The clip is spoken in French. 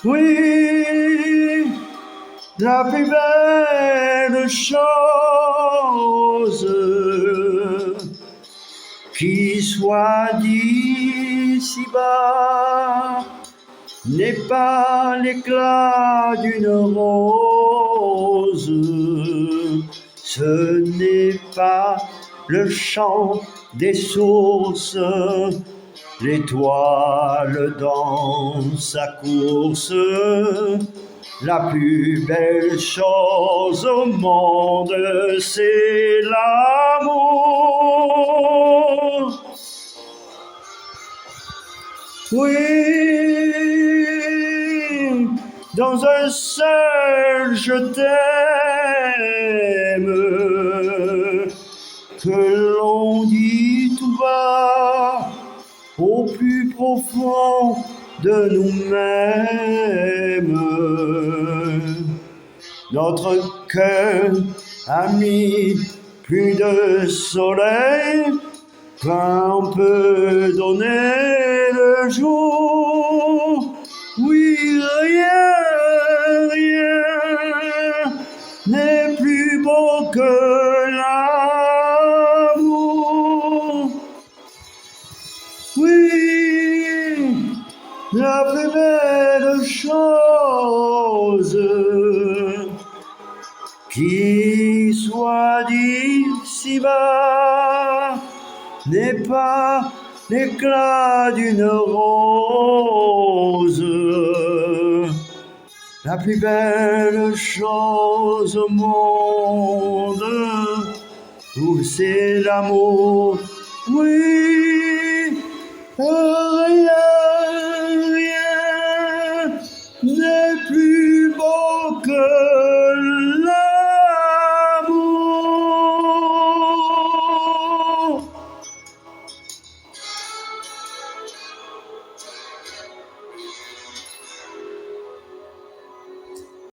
Oui, la plus belle chose qui soit dit si bas n'est pas l'éclat d'une rose, ce n'est pas le chant des sources, l'étoile dans sa course. La plus belle chose au monde, c'est l'amour. Oui, dans un seul je t'aime, que l'on dit tout bas, au plus profond de nous-mêmes. Notre cœur a mis plus de soleil qu'un peut donner le jour. Oui, rien n'est plus beau que l'amour. Oui, la plus belle chose qui soit dit si bas n'est pas l'éclat d'une rose. La plus belle chose au monde, c'est l'amour. Oui.